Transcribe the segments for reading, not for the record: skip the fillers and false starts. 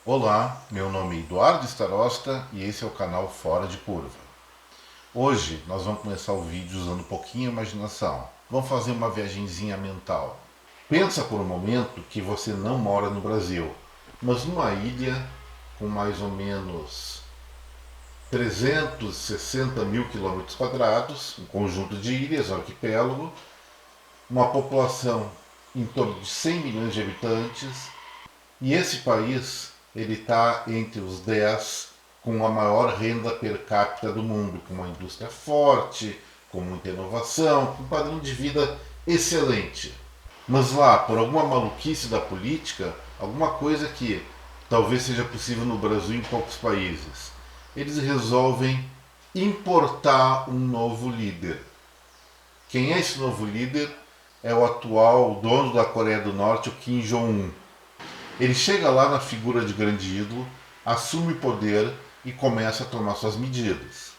Olá, meu nome é Eduardo Starosta e esse é o canal Fora de Curva. Hoje nós vamos começar o vídeo usando um pouquinho a imaginação. Vamos fazer uma viagenzinha mental. Pensa por um momento que você não mora no Brasil, mas numa ilha com mais ou menos 360 mil quilômetros quadrados, um conjunto de ilhas, um arquipélago, uma população em torno de 100 milhões de habitantes, e esse país ele está entre os 10 com a maior renda per capita do mundo, com uma indústria forte, com muita inovação, com um padrão de vida excelente. Mas lá, por alguma maluquice da política, alguma coisa que talvez seja possível no Brasil e em poucos países, eles resolvem importar um novo líder. Quem é esse novo líder? É o atual dono da Coreia do Norte, o Kim Jong-un. Ele chega lá na figura de grande ídolo, assume o poder e começa a tomar suas medidas.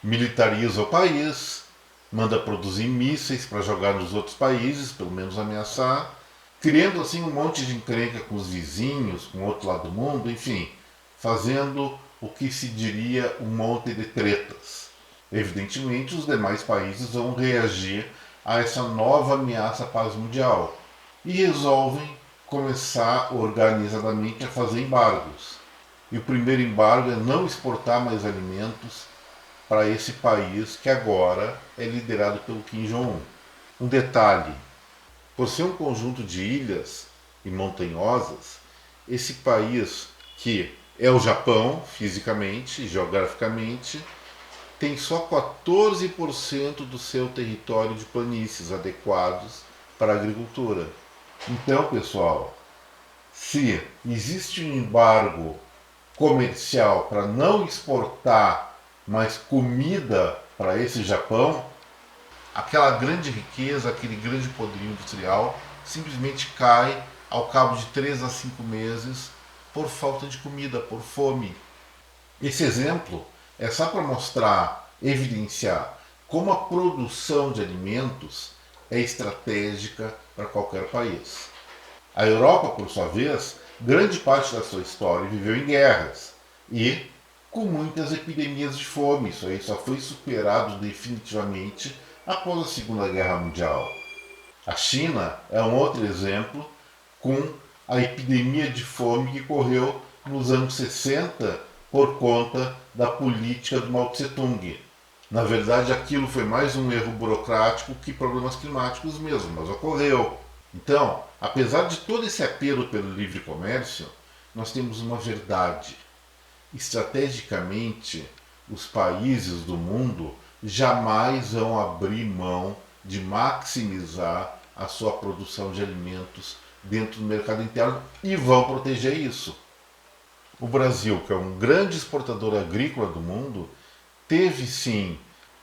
Militariza o país, manda produzir mísseis para jogar nos outros países, pelo menos ameaçar, criando assim um monte de encrenca com os vizinhos, com o outro lado do mundo, enfim, fazendo o que se diria um monte de tretas. Evidentemente, os demais países vão reagir a essa nova ameaça à paz mundial e resolvem começar organizadamente a fazer embargos. E o primeiro embargo é não exportar mais alimentos para esse país que agora é liderado pelo Kim Jong-un. Um detalhe: por ser um conjunto de ilhas e montanhosas, esse país, que é o Japão fisicamente e geograficamente, tem só 14% do seu território de planícies adequados para a agricultura. Então, pessoal, se existe um embargo comercial para não exportar mais comida para esse Japão, aquela grande riqueza, aquele grande poderio industrial simplesmente cai ao cabo de 3 a 5 meses por falta de comida, por fome. Esse exemplo é só para mostrar, evidenciar como a produção de alimentos é estratégica para qualquer país. A Europa, por sua vez, grande parte da sua história viveu em guerras e com muitas epidemias de fome. Isso aí só foi superado definitivamente após a Segunda Guerra Mundial. A China é um outro exemplo, com a epidemia de fome que ocorreu nos anos 60 por conta da política do Mao Tse-tung. Na verdade, aquilo foi mais um erro burocrático que problemas climáticos mesmo, mas ocorreu. Então, apesar de todo esse apelo pelo livre comércio, nós temos uma verdade. Estrategicamente, os países do mundo jamais vão abrir mão de maximizar a sua produção de alimentos dentro do mercado interno e vão proteger isso. O Brasil, que é um grande exportador agrícola do mundo, teve sim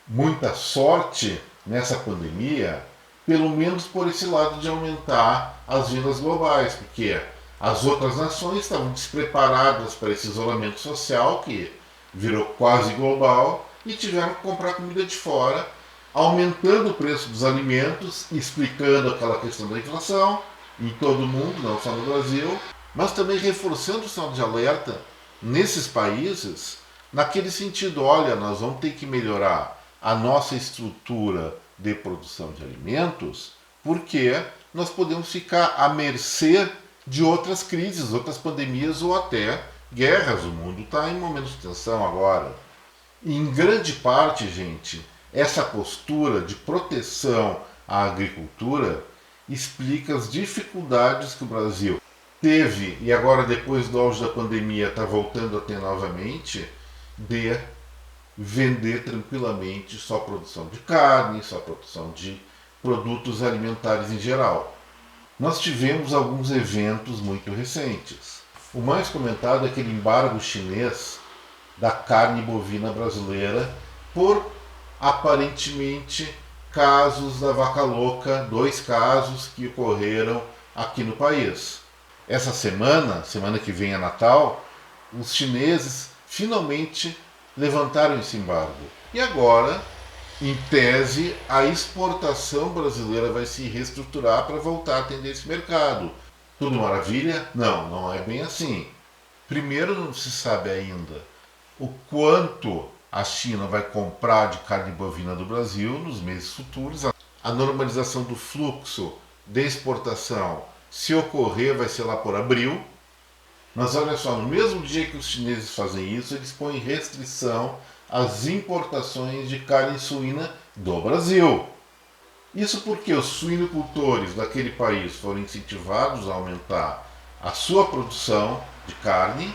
muita sorte nessa pandemia, pelo menos por esse lado de aumentar as vendas globais, porque as outras nações estavam despreparadas para esse isolamento social que virou quase global e tiveram que comprar comida de fora, aumentando o preço dos alimentos, explicando aquela questão da inflação em todo o mundo, não só no Brasil, mas também reforçando o sinal de alerta nesses países, naquele sentido: olha, nós vamos ter que melhorar a nossa estrutura de produção de alimentos, porque nós podemos ficar à mercê de outras crises, outras pandemias ou até guerras. O mundo está em momentos de tensão agora. E em grande parte, gente, essa postura de proteção à agricultura explica as dificuldades que o Brasil teve e agora, depois do auge da pandemia, está voltando a ter novamente, de vender tranquilamente só produção de carne, só produção de produtos alimentares em geral. Nós tivemos alguns eventos muito recentes. O mais comentado é aquele embargo chinês da carne bovina brasileira por aparentemente casos da vaca louca, 2 casos que ocorreram aqui no país. Essa semana que vem é Natal, os chineses finalmente levantaram esse embargo. E agora, em tese, a exportação brasileira vai se reestruturar para voltar a atender esse mercado. Tudo maravilha? Não, não é bem assim. Primeiro, não se sabe ainda o quanto a China vai comprar de carne bovina do Brasil nos meses futuros. A normalização do fluxo de exportação, se ocorrer, vai ser lá por abril. Mas olha só, no mesmo dia que os chineses fazem isso, eles põem restrição às importações de carne suína do Brasil. Isso porque os suinocultores daquele país foram incentivados a aumentar a sua produção de carne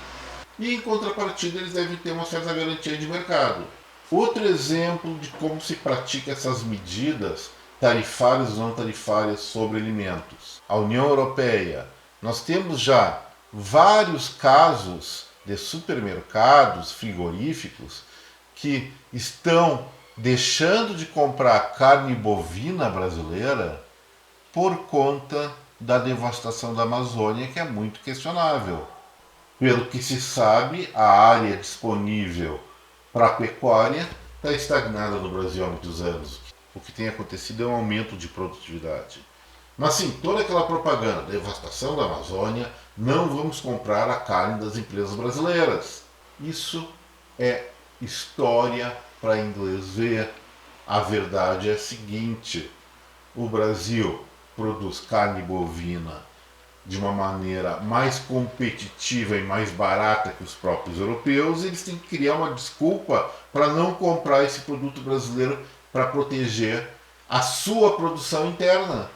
e, em contrapartida, eles devem ter uma certa garantia de mercado. Outro exemplo de como se pratica essas medidas tarifárias ou não tarifárias sobre alimentos. A União Europeia. Nós temos já vários casos de supermercados frigoríficos que estão deixando de comprar carne bovina brasileira por conta da devastação da Amazônia, que é muito questionável. Pelo que se sabe, a área disponível para a pecuária está estagnada no Brasil há muitos anos. O que tem acontecido é um aumento de produtividade. Mas sim, toda aquela propaganda, devastação da Amazônia, não vamos comprar a carne das empresas brasileiras. Isso é história para inglês ver. A verdade é a seguinte: o Brasil produz carne bovina de uma maneira mais competitiva e mais barata que os próprios europeus. Eles têm que criar uma desculpa para não comprar esse produto brasileiro para proteger a sua produção interna.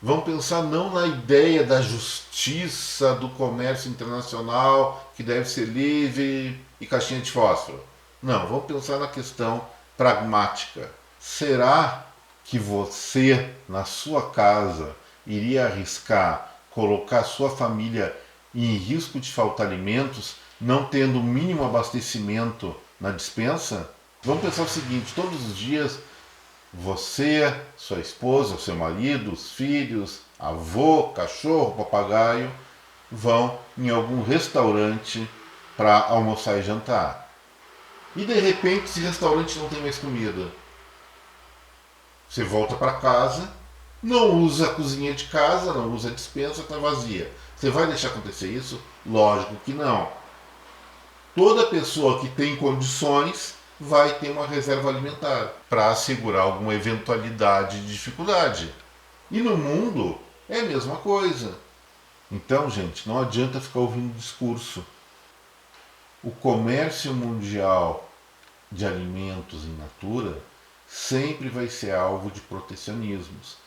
Vão pensar não na ideia da justiça do comércio internacional, que deve ser livre e caixinha de fósforo. Não, vão pensar na questão pragmática. Será que você, na sua casa, iria arriscar colocar sua família em risco de faltar alimentos, não tendo o mínimo abastecimento na despensa? Vamos pensar o seguinte: todos os dias você, sua esposa, seu marido, os filhos, avô, cachorro, papagaio vão em algum restaurante para almoçar e jantar. E de repente esse restaurante não tem mais comida. Você volta para casa, não usa a cozinha de casa, não usa a despensa, está vazia. Você vai deixar acontecer isso? Lógico que não. Toda pessoa que tem condições vai ter uma reserva alimentar para assegurar alguma eventualidade de dificuldade. E no mundo é a mesma coisa. Então, gente, não adianta ficar ouvindo discurso. O comércio mundial de alimentos in natura sempre vai ser alvo de protecionismos.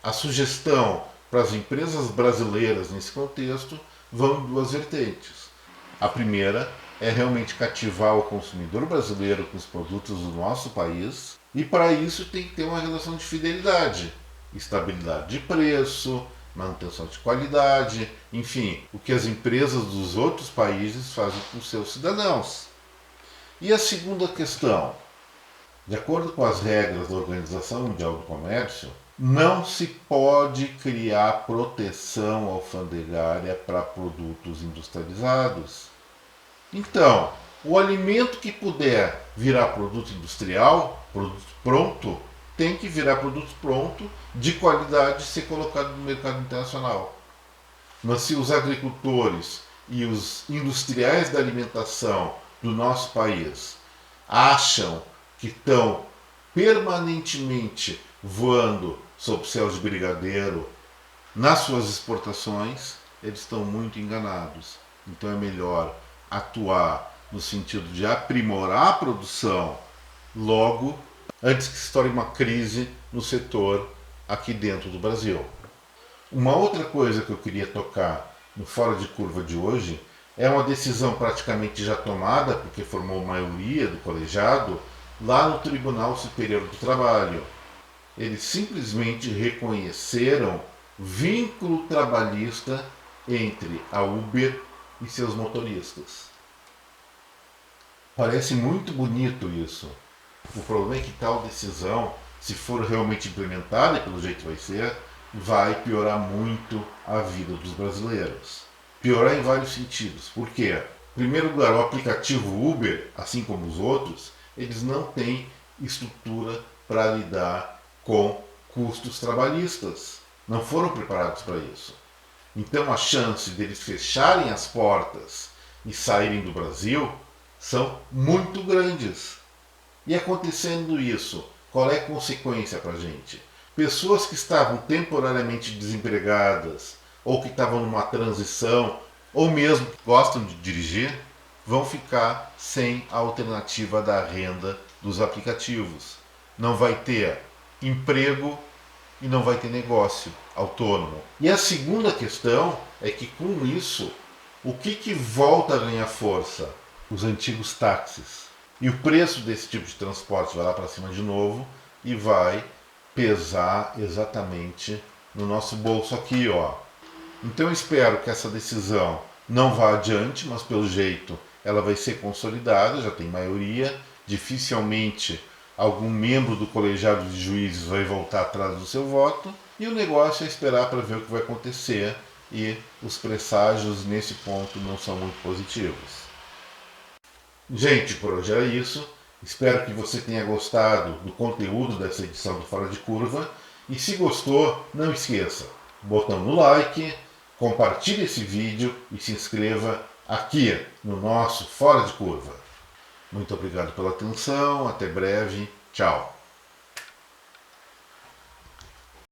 A sugestão para as empresas brasileiras nesse contexto vão em duas vertentes. A primeira é realmente cativar o consumidor brasileiro com os produtos do nosso país, e para isso tem que ter uma relação de fidelidade, estabilidade de preço, manutenção de qualidade, enfim, o que as empresas dos outros países fazem com seus cidadãos. E a segunda questão: de acordo com as regras da Organização Mundial do Comércio, não se pode criar proteção alfandegária para produtos industrializados. Então, o alimento que puder virar produto industrial, produto pronto, tem que virar produto pronto, de qualidade, e ser colocado no mercado internacional. Mas se os agricultores e os industriais da alimentação do nosso país acham que estão permanentemente voando sob céus de brigadeiro nas suas exportações, eles estão muito enganados. Então é melhor atuar no sentido de aprimorar a produção logo, antes que se torne uma crise no setor aqui dentro do Brasil. Uma outra coisa que eu queria tocar no Fora de Curva de hoje é uma decisão praticamente já tomada, porque formou maioria do colegiado, lá no Tribunal Superior do Trabalho. Eles simplesmente reconheceram vínculo trabalhista entre a Uber e seus motoristas. Parece muito bonito isso. O problema é que tal decisão, se for realmente implementada, e pelo jeito vai ser, vai piorar muito a vida dos brasileiros. Piorar em vários sentidos. Por quê? Em primeiro lugar, o aplicativo Uber, assim como os outros, eles não têm estrutura para lidar com custos trabalhistas. Não foram preparados para isso. Então a chance deles fecharem as portas e saírem do Brasil são muito grandes. E acontecendo isso, qual é a consequência para a gente? Pessoas que estavam temporariamente desempregadas, ou que estavam numa transição, ou mesmo que gostam de dirigir, vão ficar sem a alternativa da renda dos aplicativos. Não vai ter emprego e não vai ter negócio autônomo. E a segunda questão é que com isso, o que volta a ganhar força? Os antigos táxis. E o preço desse tipo de transporte vai lá para cima de novo e vai pesar exatamente no nosso bolso aqui, ó. Então eu espero que essa decisão não vá adiante, mas pelo jeito ela vai ser consolidada, já tem maioria, dificilmente algum membro do colegiado de juízes vai voltar atrás do seu voto, e o negócio é esperar para ver o que vai acontecer, e os presságios nesse ponto não são muito positivos. Gente, por hoje era isso. Espero que você tenha gostado do conteúdo dessa edição do Fora de Curva. E se gostou, não esqueça, botão no like, compartilhe esse vídeo e se inscreva aqui no nosso Fora de Curva. Muito obrigado pela atenção, até breve, tchau.